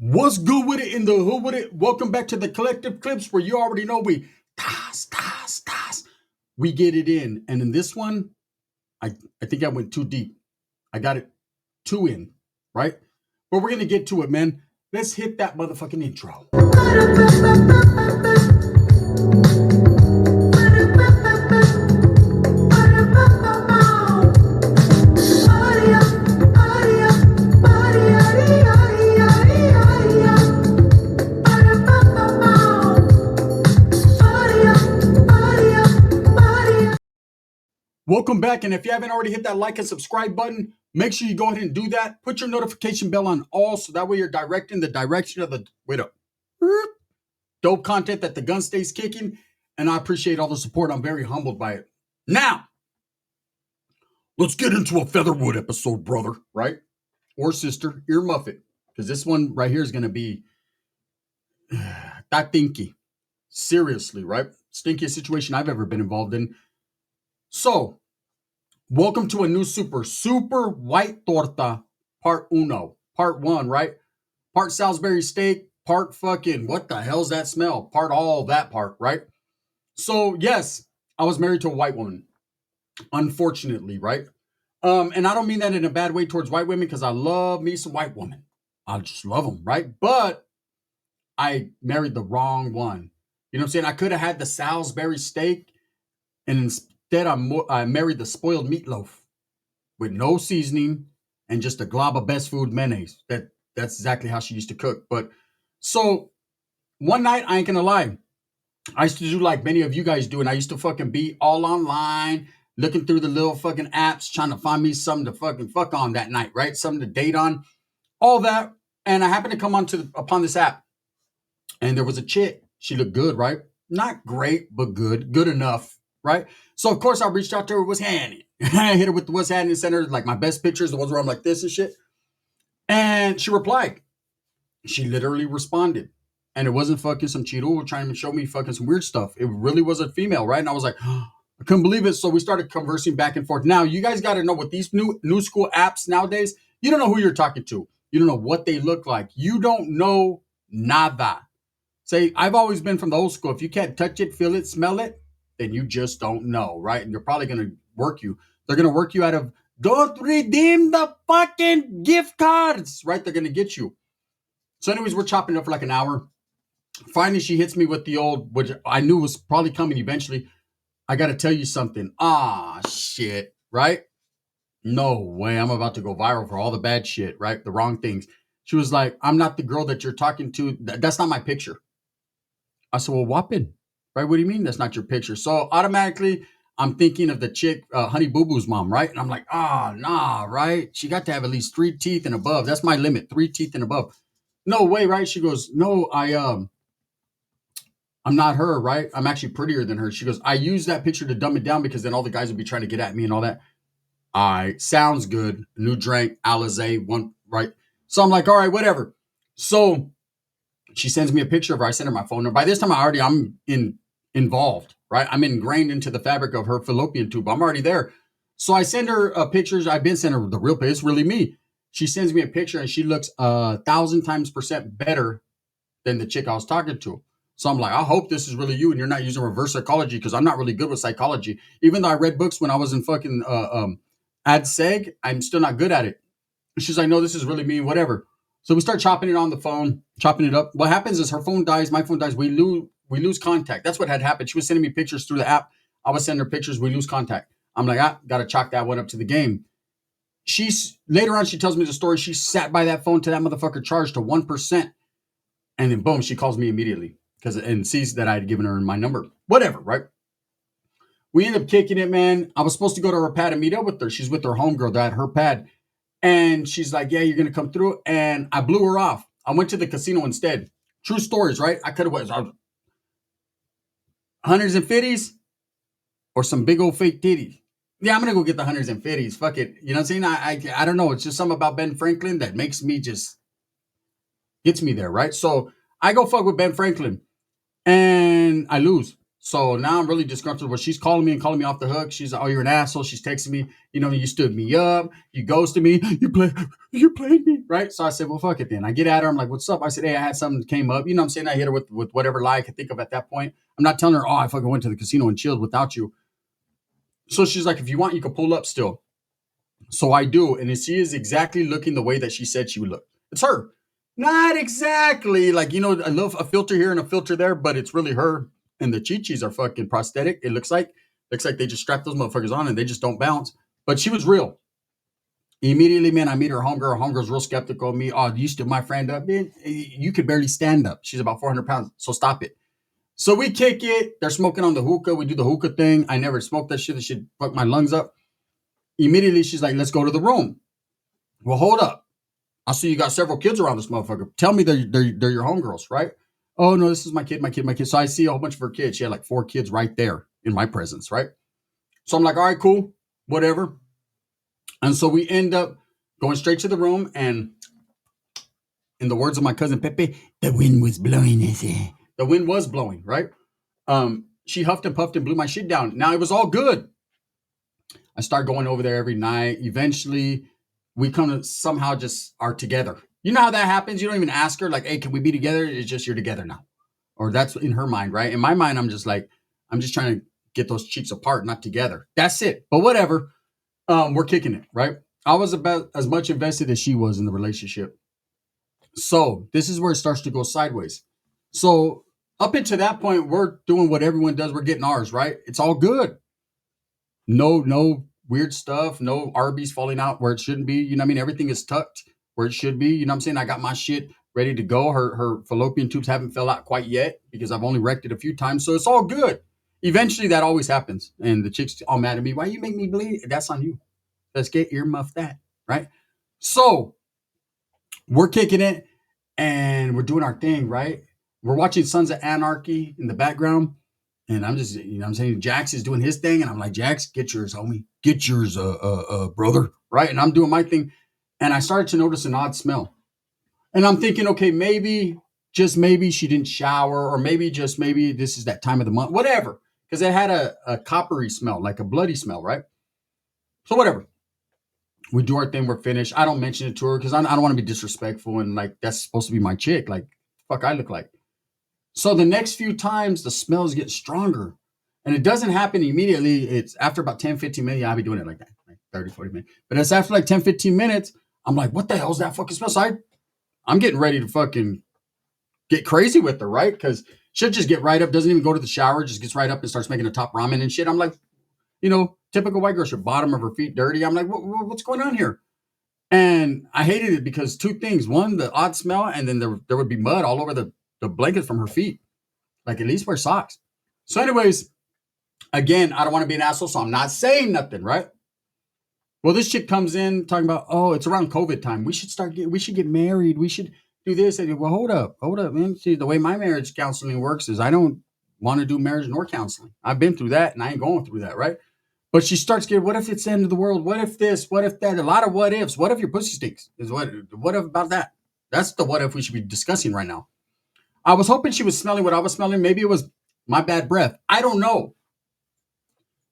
What's good with it in the hood with it? Welcome back to the collective clips where you already know we get it in. And in this one, I think I went too deep. I got it too in, right? But we're gonna get to it, man. Let's hit that motherfucking intro. Welcome back, and if you haven't already hit that like and subscribe button, make sure you go ahead and do that. Put your notification bell on all so that way you're directing the direction of the dope content that the gun stays kicking, and I appreciate all the support. I'm very humbled by it. Now, let's get into a Featherwood episode, brother, right? Or sister, ear muffet, because this one right here is going to be that stinky. Seriously, right? Stinkiest situation I've ever been involved in. So, welcome to a new super white torta, part uno, part one, right? Part Salisbury steak, part fucking, what the hell's that smell? Part all that part, right? So, yes, I was married to a white woman, unfortunately, right? And I don't mean that in a bad way towards white women because I love me some white women. I just love them, right? But I married the wrong one. You know what I'm saying? I could have had the Salisbury steak, and instead I married the spoiled meatloaf with no seasoning and just a glob of best food mayonnaise. That's exactly how she used to cook. But so one night, I ain't gonna lie, I used to do like many of you guys do, and I used to fucking be all online, looking through the little fucking apps, trying to find me something to fucking fuck on that night, right? Something to date on, all that. And I happened to come upon this app, and there was a chick. She looked good, right? Not great, but good enough, right? So of course I reached out to her. What's happening? I hit her with the what's happening, sent her like my best pictures, the ones where I'm like this and shit. And she replied. She literally responded. And it wasn't fucking some Cheeto trying to show me fucking some weird stuff. It really was a female, right? And I was like, I couldn't believe it. So we started conversing back and forth. Now, you guys got to know with these new school apps nowadays, you don't know who you're talking to. You don't know what they look like. You don't know nada. Say, I've always been from the old school. If you can't touch it, feel it, smell it, then you just don't know, right? And they're probably going to work you. They're going to work you out of, don't redeem the fucking gift cards, right? They're going to get you. So anyways, we're chopping up for like an hour. Finally, she hits me with the old, which I knew was probably coming eventually. I got to tell you something. Ah, shit, right? No way. I'm about to go viral for all the bad shit, right? The wrong things. She was like, I'm not the girl that you're talking to. That's not my picture. I said, well, whopping, right? What do you mean that's not your picture? So automatically, I'm thinking of the chick, Honey Boo Boo's mom, right? And I'm like, nah, right? She got to have at least 3 teeth and above. That's my limit, 3 teeth and above. No way, right? She goes, no, I'm not her, right? I'm actually prettier than her. She goes, I use that picture to dumb it down because then all the guys would be trying to get at me and all that. All right, sounds good. New drink, Alizé, one, right? So I'm like, all right, whatever. So she sends me a picture of her. I send her my phone number. By this time, I'm involved, right? I'm ingrained into the fabric of her fallopian tube. I'm already there. So I send her pictures. I've been sending her the real picture. It's really me. She sends me a picture and she looks 1,000 times % better than the chick I was talking to. So I'm like, I hope this is really you and you're not using reverse psychology because I'm not really good with psychology. Even though I read books when I was in fucking ad seg, I'm still not good at it. She's like, no, this is really me, whatever. So we start chopping it on the phone, chopping it up. What happens is her phone dies, my phone dies. We lose contact. That's what had happened. She was sending me pictures through the app. I was sending her pictures. We lose contact. I'm like, got to chalk that one up to the game. Later on, she tells me the story. She sat by that phone till that motherfucker charged to 1%. And then boom, she calls me immediately and sees that I had given her my number. Whatever, right? We end up kicking it, man. I was supposed to go to her pad and meet up with her. She's with her homegirl at her pad. And she's like, yeah, you're going to come through. And I blew her off. I went to the casino instead. True stories, right? I could have went hundreds and fifties or some big old fake titties. Yeah, I'm going to go get the hundreds and fifties. Fuck it. You know what I'm saying? I don't know. It's just something about Ben Franklin that makes me gets me there, right? So I go fuck with Ben Franklin and I lose. So now I'm really disgruntled. Well, she's calling me and calling me off the hook. She's like, "Oh, you're an asshole." She's texting me. You stood me up. You ghosted me. You played me, right? So I said, "Well, fuck it then." I get at her. I'm like, "What's up?" I said, "Hey, I had something that came up." You know what I'm saying? I hit her with whatever lie I could think of at that point. I'm not telling her, "Oh, I fucking went to the casino and chilled without you." So she's like, "If you want, you can pull up still." So I do, and she is exactly looking the way that she said she would look. It's her. Not exactly like a filter here and a filter there, but it's really her. And the chichis are fucking prosthetic. It looks like they just strapped those motherfuckers on and they just don't bounce. But she was real. Immediately, man, I meet her homegirl. Her homegirl's real skeptical of me. "Oh, you stood my friend up, man. You could barely stand up. She's about 400 pounds, so stop it." So we kick it. They're smoking on the hookah. We do the hookah thing. I never smoked that shit. That shit fucked my lungs up. Immediately, she's like, "Let's go to the room." Well, hold up. I see you got several kids around this motherfucker. Tell me they're your homegirls, right? "Oh no, this is my kid, my kid, my kid." So I see a whole bunch of her kids. She had like 4 kids right there in my presence, right? So I'm like, "All right, cool, whatever." And so we end up going straight to the room, and in the words of my cousin Pepe, the wind was blowing. The wind was blowing, right? She huffed and puffed and blew my shit down. Now it was all good. I start going over there every night. Eventually, we come to somehow just are together. You know how that happens? You don't even ask her, like, "Hey, can we be together?" It's just you're together now. Or that's in her mind, right? In my mind, I'm just like, I'm just trying to get those cheeks apart, not together. That's it. But whatever. We're kicking it, right? I was about as much invested as she was in the relationship. So this is where it starts to go sideways. So up until that point, we're doing what everyone does. We're getting ours, right? It's all good. No weird stuff. No Arby's falling out where it shouldn't be. You know what I mean? Everything is tucked where it should be. You know what I'm saying? I got my shit ready to go. Her fallopian tubes haven't fell out quite yet because I've only wrecked it a few times. So it's all good. Eventually that always happens. And the chick's all mad at me. "Why you make me bleed?" That's on you. Let's get earmuffed that, right? So we're kicking it and we're doing our thing, right? We're watching Sons of Anarchy in the background. And I'm just, I'm saying, Jax is doing his thing. And I'm like, "Jax, get yours, homie. Get yours, brother." Right. And I'm doing my thing. And I started to notice an odd smell. And I'm thinking, okay, maybe, just maybe she didn't shower, or maybe just maybe this is that time of the month, whatever. Because it had a coppery smell, like a bloody smell, right? So whatever. We do our thing. We're finished. I don't mention it to her because I don't want to be disrespectful. And like, that's supposed to be my chick. Like, fuck, I look like. So the next few times the smells get stronger. And it doesn't happen immediately. It's after about 10, 15 minutes. Yeah, I'll be doing it like that, like 30, 40 minutes. But it's after like 10, 15 minutes. I'm like, what the hell's that fucking smell? So I'm getting ready to fucking get crazy with her, right? Because she'll just get right up, doesn't even go to the shower, just gets right up and starts making a top ramen and shit. I'm like, typical white girl, her bottom of her feet dirty. I'm like, what's going on here? And I hated it because two things. One, the odd smell, and then there would be mud all over the blankets from her feet. Like, at least wear socks. So anyways, again, I don't want to be an asshole, so I'm not saying nothing, right? Well, this chick comes in talking about, "Oh, it's around COVID time. We should get married. We should do this." I go, "Well, hold up, man. See, the way my marriage counseling works is I don't want to do marriage nor counseling. I've been through that and I ain't going through that, right?" But she starts getting, "What if it's the end of the world? What if this? What if that?" A lot of what ifs. What if your pussy stinks? What if about that? That's the what if we should be discussing right now. I was hoping she was smelling what I was smelling. Maybe it was my bad breath. I don't know.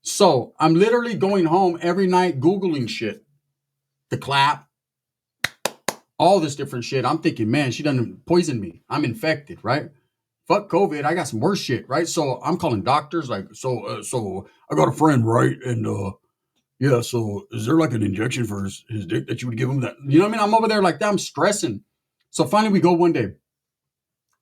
So I'm literally going home every night Googling shit. The clap, all this different shit. I'm thinking, man, she done poisoned me. I'm infected, right? Fuck COVID. I got some worse shit, right? So I'm calling doctors, like, so I got a friend, right? And yeah, so is there like an injection for his dick that you would give him? That, you know what I mean? I'm over there like that. I'm stressing. So finally we go one day.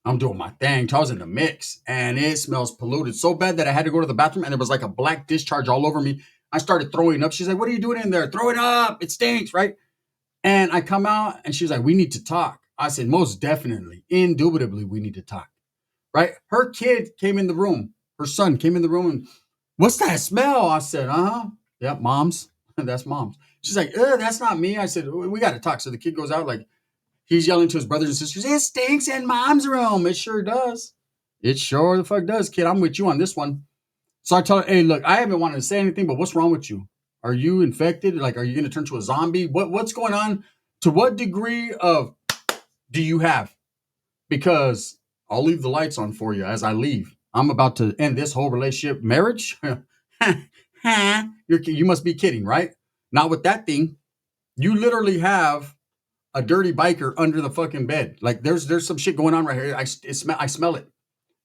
I'm doing my thing. I was in the mix and it smells polluted so bad that I had to go to the bathroom and there was like a black discharge all over me. I started throwing up. She's like, "What are you doing in there? Throw it up. It stinks," right? And I come out and she's like, "We need to talk." I said, "Most definitely, indubitably, we need to talk," right? Her kid came in the room. Her son came in the room and, "What's that smell?" I said, "Uh-huh. Yep, mom's." That's mom's. She's like, "That's not me." I said, "We got to talk." So the kid goes out like, he's yelling to his brothers and sisters, "It stinks in mom's room." It sure does. It sure the fuck does, kid. I'm with you on this one. So I tell her, "Hey, look, I haven't wanted to say anything, but what's wrong with you? Are you infected? Like, are you going to turn to a zombie? What's going on? To what degree of do you have? Because I'll leave the lights on for you as I leave. I'm about to end this whole relationship, marriage. You must be kidding, right? Not with that thing. You literally have a dirty biker under the fucking bed. Like there's some shit going on right here. I smell it.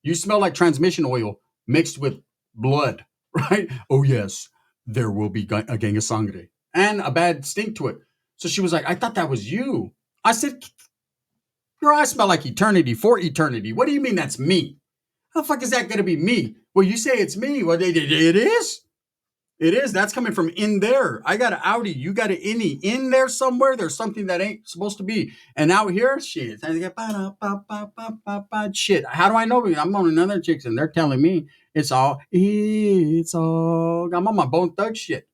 You smell like transmission oil mixed with blood, right? Oh yes, there will be a gang of sangre and a bad stink to it. So she was like, I thought that was you. I said, girl, I smell like eternity for eternity. What do you mean that's me? How the fuck is that gonna be me? Well, you say it's me. Well, it is. It is. That's coming from in there. I got an Audi. You got an innie. In there somewhere, there's something that ain't supposed to be. And out here, shit. Shit. How do I know? I'm on another chicks and they're telling me I'm on my bone thug shit.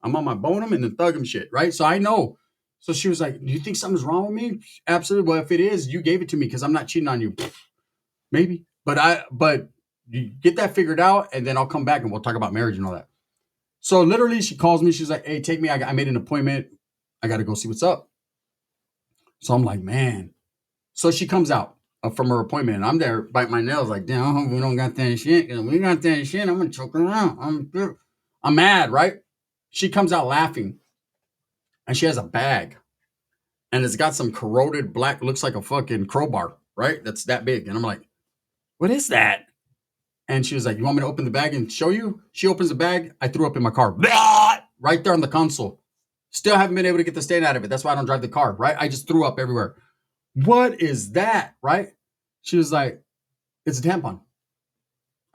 I'm on my bone 'em and the thug 'em shit, right? So I know. So she was like, do you think something's wrong with me? Absolutely. Well, if it is, you gave it to me because I'm not cheating on you. Maybe. But you get that figured out and then I'll come back and we'll talk about marriage and all that. So literally, she calls me. She's like, "Hey, take me. I made an appointment. I got to go see what's up." So I'm like, "Man." So she comes out from her appointment, and I'm there, bite my nails, like, "Damn, I hope we don't got that shit. Cause we got that shit. I'm gonna choke her out. I'm mad, right?" She comes out laughing, and she has a bag, and it's got some corroded black, looks like a fucking crowbar, right? That's that big, and I'm like, "What is that?" And she was like, "You want me to open the bag and show you?" She opens the bag. I threw up in my car. Blah! Right there on the console. Still haven't been able to get the stain out of it. That's why I don't drive the car, right? I just threw up everywhere. What is that, right? She was like, "It's a tampon."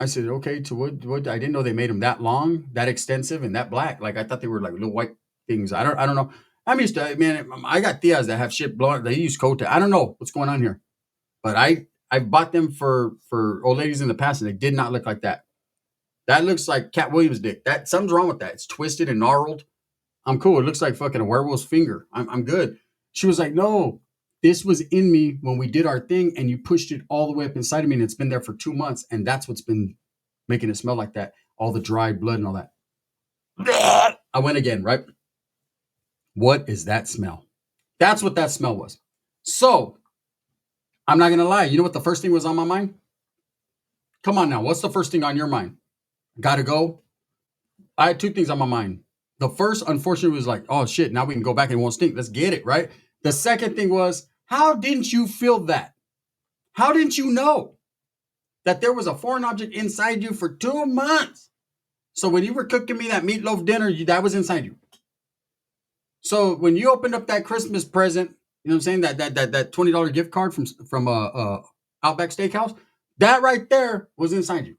I said, "Okay, to what? I didn't know they made them that long, that extensive, and that black. Like I thought they were like little white things. I don't know. I'm used to, man, I got tias that have shit blowing. They use coat. I don't know what's going on here. But I bought them for old ladies in the past, and they did not look like that. That looks like Cat Williams' dick. That something's wrong with that. It's twisted and gnarled. I'm cool. It looks like fucking a werewolf's finger. I'm good. She was like, "No, this was in me when we did our thing, and you pushed it all the way up inside of me, and it's been there for 2 months, and that's what's been making it smell like that. All the dried blood and all that." I went again, right? What is that smell? That's what that smell was. So I'm not gonna lie. You know what the first thing was on my mind? Come on now. What's the first thing on your mind? Gotta go. I had two things on my mind. The first, unfortunately, was like, oh shit, now we can go back and it won't stink. Let's get it, right? The second thing was, how didn't you feel that? How didn't you know that there was a foreign object inside you for 2 months? So when you were cooking me that meatloaf dinner, that was inside you. So when you opened up that Christmas present, you know what I'm saying, that $20 gift card from Outback Steakhouse, that right there was inside you.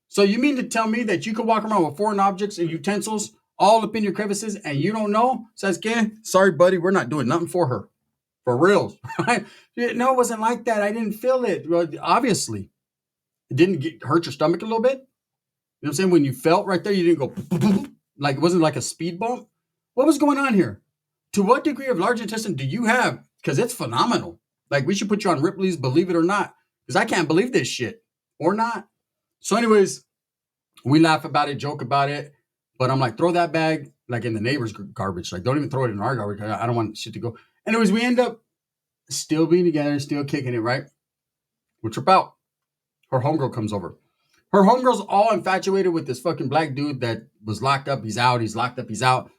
So you mean to tell me that you could walk around with foreign objects and utensils all up in your crevices and you don't know? Says, sorry, buddy, we're not doing nothing for her. For reals. Right? No, it wasn't like that. I didn't feel it. Well, obviously. It didn't hurt your stomach a little bit? You know what I'm saying? When you felt right there, you didn't go, like it wasn't like a speed bump. What was going on here? To what degree of large intestine do you have? Because it's phenomenal. Like we should put you on Ripley's, believe it or not. Because I can't believe this shit. Or not. So anyways, we laugh about it, joke about it. But I'm like, throw that bag like in the neighbor's garbage. Like, don't even throw it in our garbage. I don't want shit to go. Anyways, we end up still being together, still kicking it, right? We trip out. Her homegirl comes over. Her homegirl's all infatuated with this fucking black dude that was locked up. He's out. He's locked up. He's out.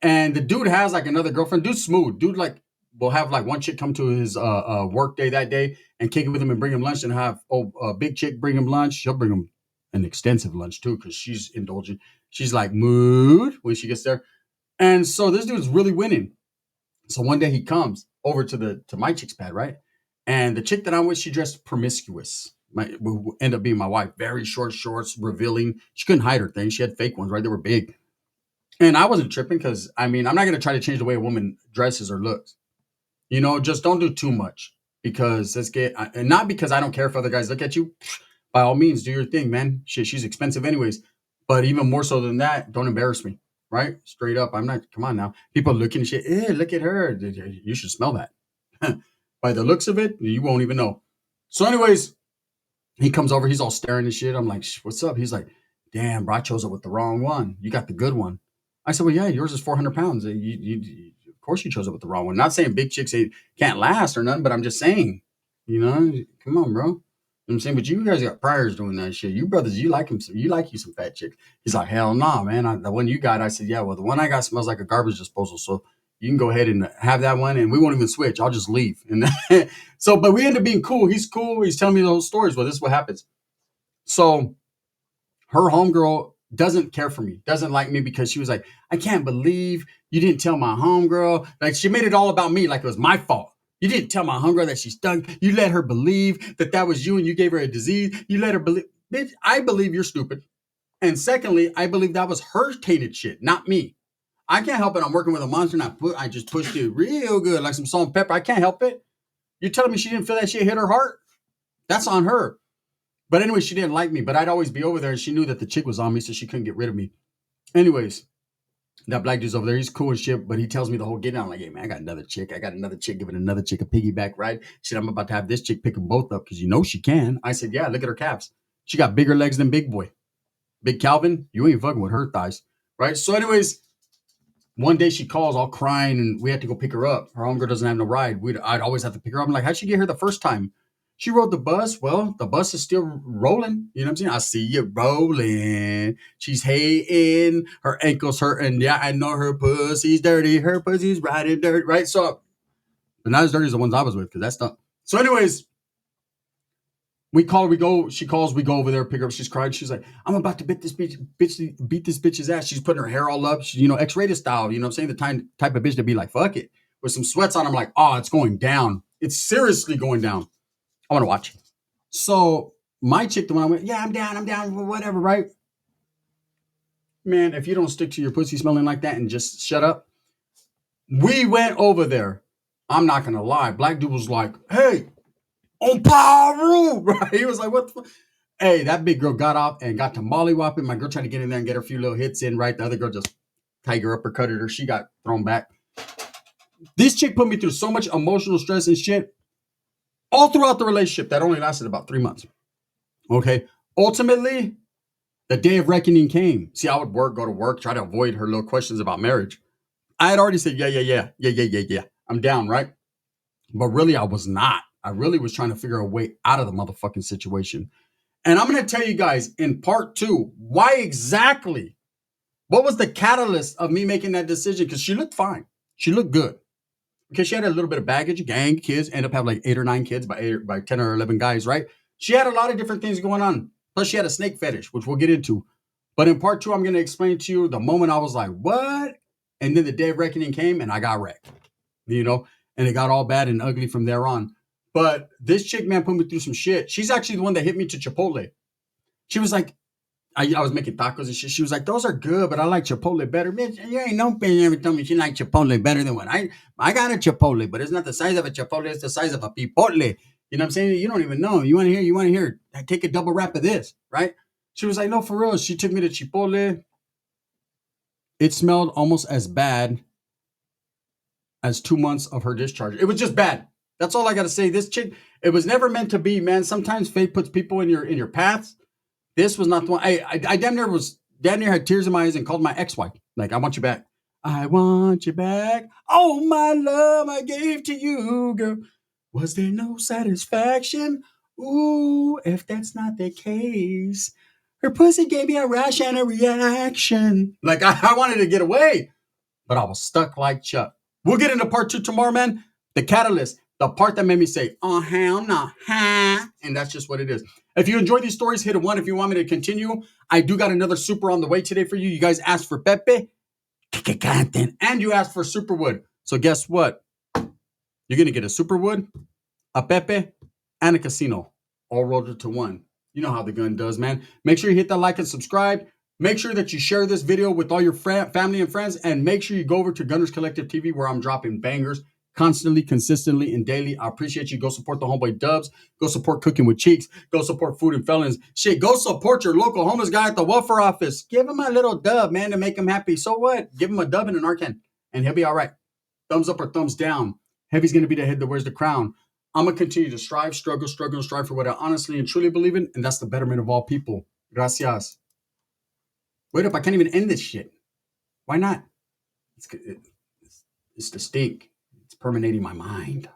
And the dude has like another girlfriend. Dude's smooth. Dude like will have like one chick come to his work day that day and kick it with him and bring him lunch and have a big chick bring him lunch. She'll bring him an extensive lunch too because she's indulgent. She's like mood when she gets there. And so this dude's really winning. So one day he comes over to my chick's pad, right? And the chick that I'm with, she dressed promiscuous. Will end up being my wife. Very short shorts, revealing. She couldn't hide her things. She had fake ones, right? They were big. And I wasn't tripping because, I mean, I'm not going to try to change the way a woman dresses or looks. You know, just don't do too much because and not because I don't care if other guys look at you. By all means, do your thing, man. Shit, she's expensive anyways. But even more so than that, don't embarrass me, right? Straight up. I'm not, come on now. People looking at shit. Look at her. You should smell that. By the looks of it, you won't even know. So anyways, he comes over. He's all staring and shit. I'm like, what's up? He's like, damn, bro, I chose it with the wrong one. You got the good one. I said, well, yeah, yours is 400 pounds. Of course you chose it with the wrong one. Not saying big chicks can't last or nothing, but I'm just saying, you know, come on, bro. You know what I'm saying? But you guys got priors doing that shit. You brothers, you like him. You like you some fat chicks. He's like, hell nah, man. The one you got, I said, yeah, well, the one I got smells like a garbage disposal. So you can go ahead and have that one, and we won't even switch. I'll just leave. And so, but we end up being cool. He's cool. He's telling me those stories. Well, this is what happens. So her homegirl doesn't care for me, doesn't like me because she was like, I can't believe you didn't tell my homegirl. Like she made it all about me, like it was my fault. You didn't tell my homegirl that she's stunk. You let her believe that was you and you gave her a disease. You let her believe. Bitch, I believe you're stupid. And secondly, I believe that was her tainted shit, not me. I can't help it. I'm working with a monster and I just pushed it real good, like some salt and pepper. I can't help it. You're telling me she didn't feel that shit hit her heart? That's on her. But anyway, she didn't like me, but I'd always be over there and she knew that the chick was on me, so she couldn't get rid of me. Anyways, that black dude's over there. He's cool as shit, but he tells me the whole get down. Like, hey, man, I got another chick giving another chick a piggyback ride. Shit, I'm about to have this chick pick them both up because you know she can. I said, yeah, look at her calves. She got bigger legs than Big Boy. Big Calvin, you ain't fucking with her thighs, right? So anyways, one day she calls all crying and we had to go pick her up. Her homegirl doesn't have no ride. I'd always have to pick her up. I'm like, how'd she get here the first time? She rode the bus. Well, the bus is still rolling. You know what I'm saying? I see you rolling. She's hating. Her ankles hurting. Yeah, I know her pussy's dirty. Her pussy's riding dirt, right? So, but not as dirty as the ones I was with because that's not. So anyways, we go, she calls, we go over there, pick her up. She's crying. She's like, I'm about to beat this bitch's ass. She's putting her hair all up. She, X-rated style. You know what I'm saying? The type of bitch to be like, fuck it. With some sweats on, I'm like, oh, it's going down. It's seriously going down. I want to watch. So my chick, the one I went, yeah, I'm down, whatever, right? Man, if you don't stick to your pussy smelling like that and just shut up. We went over there. I'm not going to lie. Black dude was like, hey, on Paru, right? He was like, what the fuck? Hey, that big girl got off and got to mollywhopping. My girl tried to get in there and get her few little hits in, right? The other girl just tiger uppercutted her. She got thrown back. This chick put me through so much emotional stress and shit all throughout the relationship that only lasted about 3 months. Okay. Ultimately, the day of reckoning came. See, I would go to work, try to avoid her little questions about marriage. I had already said, yeah. I'm down, right? But really, I was not. I really was trying to figure a way out of the motherfucking situation. And I'm going to tell you guys in part 2, why exactly, what was the catalyst of me making that decision? Because she looked fine. She looked good. Because she had a little bit of baggage, gang, kids, end up having like 8 or 9 kids by 10 or 11 guys, right? She had a lot of different things going on. Plus, she had a snake fetish, which we'll get into. But in part 2, I'm going to explain to you the moment I was like, what? And then the day of reckoning came and I got wrecked, and it got all bad and ugly from there on. But this chick, man, put me through some shit. She's actually the one that hit me to Chipotle. She was like, I was making tacos and shit. She was like, those are good, but I like Chipotle better. Bitch, you ain't no bitch ever told me she liked Chipotle better than what I got a Chipotle, but it's not the size of a Chipotle. It's the size of a Pipotle. You know what I'm saying? You don't even know. You want to hear. I take a double wrap of this, right? She was like, no, for real. She took me to Chipotle. It smelled almost as bad as 2 months of her discharge. It was just bad. That's all I got to say. This chick, it was never meant to be, man. Sometimes fate puts people in your paths. This was not the one. I damn near had tears in my eyes and called my ex-wife. Like, I want you back. I want you back. Oh, my love I gave to you, girl. Was there no satisfaction? Ooh, if that's not the case. Her pussy gave me a rash and a reaction. Like, I wanted to get away, but I was stuck like Chuck. We'll get into part 2 tomorrow, man. The catalyst, the part that made me say, oh, hell no, huh? And that's just what it is. If you enjoy these stories, hit a 1. If you want me to continue, I do got another super on the way today for you. You guys asked for Pepe, and you asked for Superwood. So guess what? You're going to get a Superwood, a Pepe, and a Casino, all rolled into one. You know how the gun does, man. Make sure you hit that like and subscribe. Make sure that you share this video with all your family and friends, and make sure you go over to Gunners Collective TV where I'm dropping bangers constantly, consistently, and daily. I appreciate you. Go support the homeboy Dubs. Go support Cooking with Cheeks. Go support Food and Felons. Shit, go support your local homeless guy at the welfare office. Give him a little dub, man, to make him happy. So what? Give him a dub and an Arcan, and he'll be all right. Thumbs up or thumbs down. Heavy's going to be the head that wears the crown. I'm going to continue to strive, struggle, and strive for what I honestly and truly believe in, and that's the betterment of all people. Gracias. Wait up, I can't even end this shit. Why not? It's the stink. It's permeating my mind.